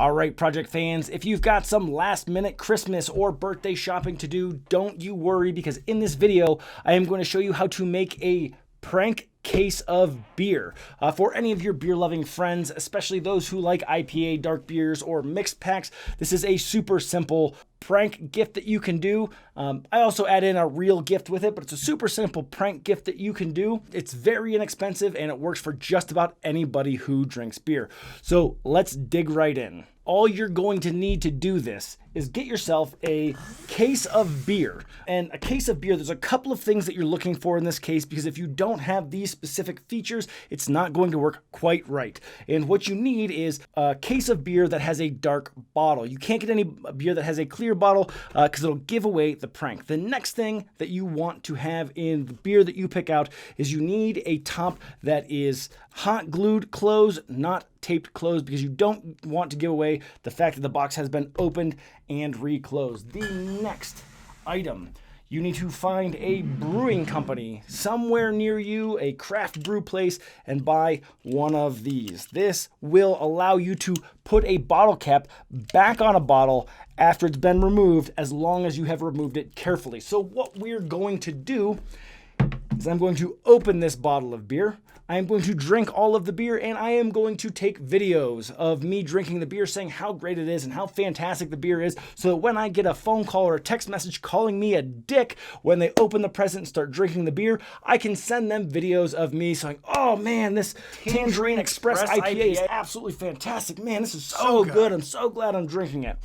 All right, Project fans, if you've got some last minute Christmas or birthday shopping to do, don't you worry, because in this video, I am going to show you how to make a prank case of beer for any of your beer loving friends, especially those who like IPA, dark beers, or mixed packs. This is a super simple prank gift that you can do. I also add in a real gift with it, but it's a super simple prank gift that you can do. It's very inexpensive and it works for just about anybody who drinks beer. So let's dig right in. All you're going to need to do this is get yourself a case of beer. And a case of beer, there's a couple of things that you're looking for in this case, because if you don't have these specific features, it's not going to work quite right. And what you need is a case of beer that has a dark bottle. You can't get any beer that has a clear bottle because it'll give away the prank. The next thing that you want to have in the beer that you pick out is you need a top that is hot glued closed, not taped closed, because you don't want to give away the fact that the box has been opened and reclosed. The next item, you need to find a brewing company somewhere near you, a craft brew place, and buy one of these. This will allow you to put a bottle cap back on a bottle after it's been removed, as long as you have removed it carefully. So what we're going to do is I'm going to open this bottle of beer. I am going to drink all of the beer, and I am going to take videos of me drinking the beer, saying how great it is and how fantastic the beer is, so that when I get a phone call or a text message calling me a dick when they open the present and start drinking the beer, I can send them videos of me saying, oh man, this Tangerine Express IPA is absolutely fantastic. Man, this is so good. I'm so glad I'm drinking it.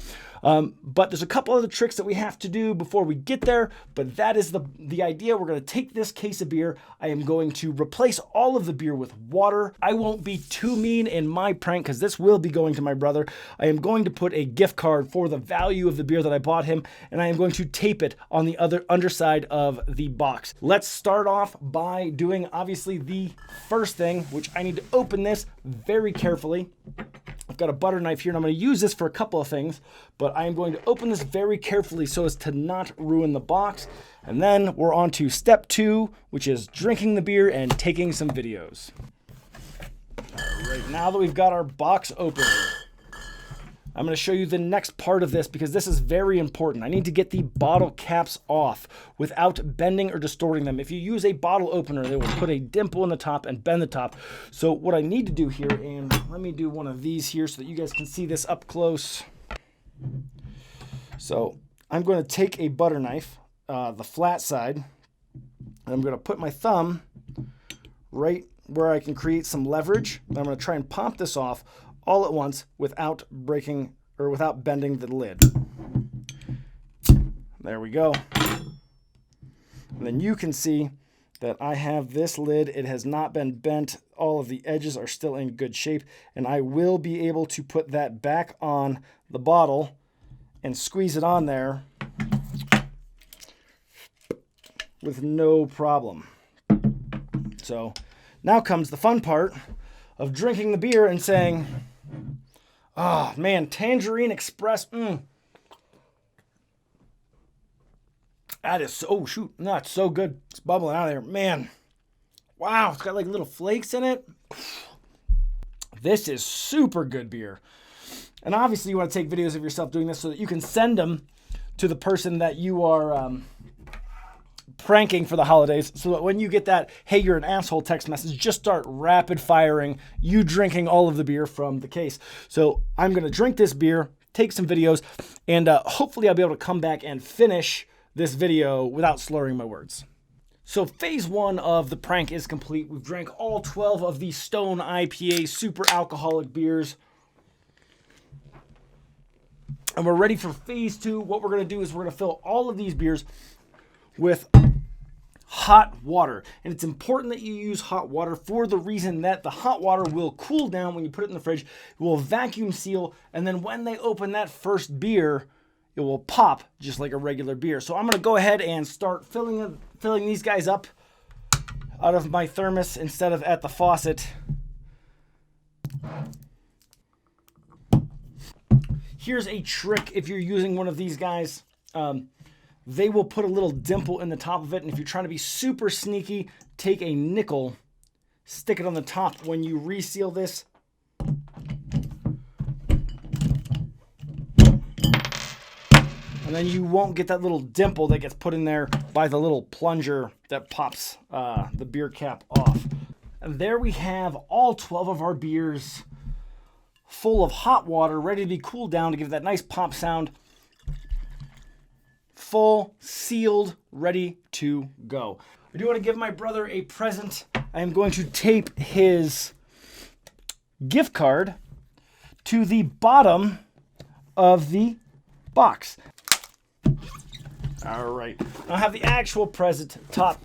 But there's a couple other tricks that we have to do before we get there, but that is the idea. We're going to take this case of beer. I am going to replace all of the beer with water. I won't be too mean in my prank because this will be going to my brother. I am going to put a gift card for the value of the beer that I bought him, and I am going to tape it on the other underside of the box. Let's start off by doing, obviously, the first thing, which I need to open this very carefully. I've got a butter knife here, and I'm going to use this for a couple of things, but I am going to open this very carefully so as to not ruin the box. And then we're on to step 2, which is drinking the beer and taking some videos. All right, now that we've got our box open, I'm going to show you the next part of this, because this is very important. I need to get the bottle caps off without bending or distorting them. If you use a bottle opener, they will put a dimple in the top and bend the top. So what I need to do here, and let me do one of these here so that you guys can see this up close. So I'm going to take a butter knife, the flat side, and I'm going to put my thumb right where I can create some leverage. And I'm going to try and pop this off all at once without breaking or without bending the lid. There we go. And then you can see that I have this lid. It has not been bent. All of the edges are still in good shape, and I will be able to put that back on the bottle and squeeze it on there with no problem. So now comes the fun part of drinking the beer and saying, oh man, Tangerine Express, that is so, oh shoot, no, it's so good. It's bubbling out of there, man. Wow, it's got like little flakes in it. This is super good beer. And obviously you want to take videos of yourself doing this so that you can send them to the person that you are pranking for the holidays, so that when you get that hey you're an asshole text message, just start rapid firing you drinking all of the beer from the case. So I'm going to drink this beer, take some videos, and hopefully I'll be able to come back and finish this video without slurring my words. So phase 1 of the prank is complete. We've drank all 12 of the Stone IPA super alcoholic beers, and we're ready for phase 2. What we're going to do is we're going to fill all of these beers with hot water. And it's important that you use hot water for the reason that the hot water will cool down when you put it in the fridge. It will vacuum seal, and then when they open that first beer, it will pop just like a regular beer. So I'm going to go ahead and start filling these guys up out of my thermos instead of at the faucet. Here's a trick if you're using one of these guys. They will put a little dimple in the top of it, and if you're trying to be super sneaky, take a nickel, stick it on the top when you reseal this, And then you won't get that little dimple that gets put in there by the little plunger that pops the beer cap off. And there we have all 12 of our beers full of hot water, ready to be cooled down to give that nice pop sound. Full, sealed, ready to go. I do want to give my brother a present. I am going to tape his gift card to the bottom of the box. All right, I have the actual present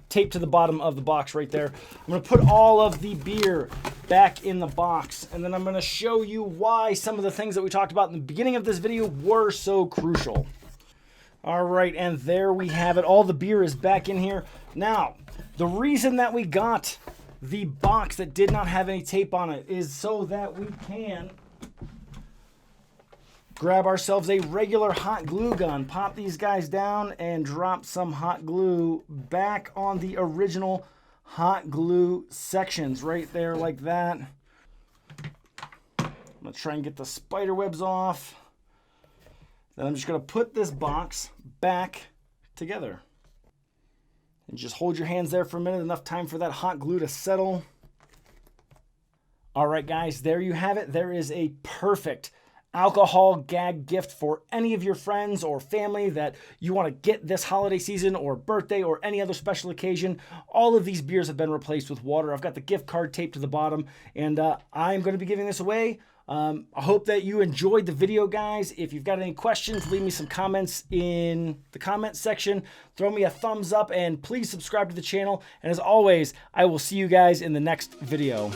taped to the bottom of the box right there. I'm gonna put all of the beer back in the box, and then I'm gonna show you why some of the things that we talked about in the beginning of this video were so crucial. All right, and there we have it. All the beer is back in here. Now, the reason that we got the box that did not have any tape on it is so that we can grab ourselves a regular hot glue gun, pop these guys down, and drop some hot glue back on the original hot glue sections right there like that. I'm gonna try and get the spider webs off. Then I'm just gonna put this box back together. And just hold your hands there for a minute, enough time for that hot glue to settle. All right, guys, there you have it. There is a perfect alcohol gag gift for any of your friends or family that you want to get this holiday season or birthday or any other special occasion. All of these beers have been replaced with water. I've got the gift card taped to the bottom, and I'm going to be giving this away. I hope that you enjoyed the video, guys. If you've got any questions, leave me some comments in the comment section. Throw me a thumbs up, and please subscribe to the channel. And as always, I will see you guys in the next video.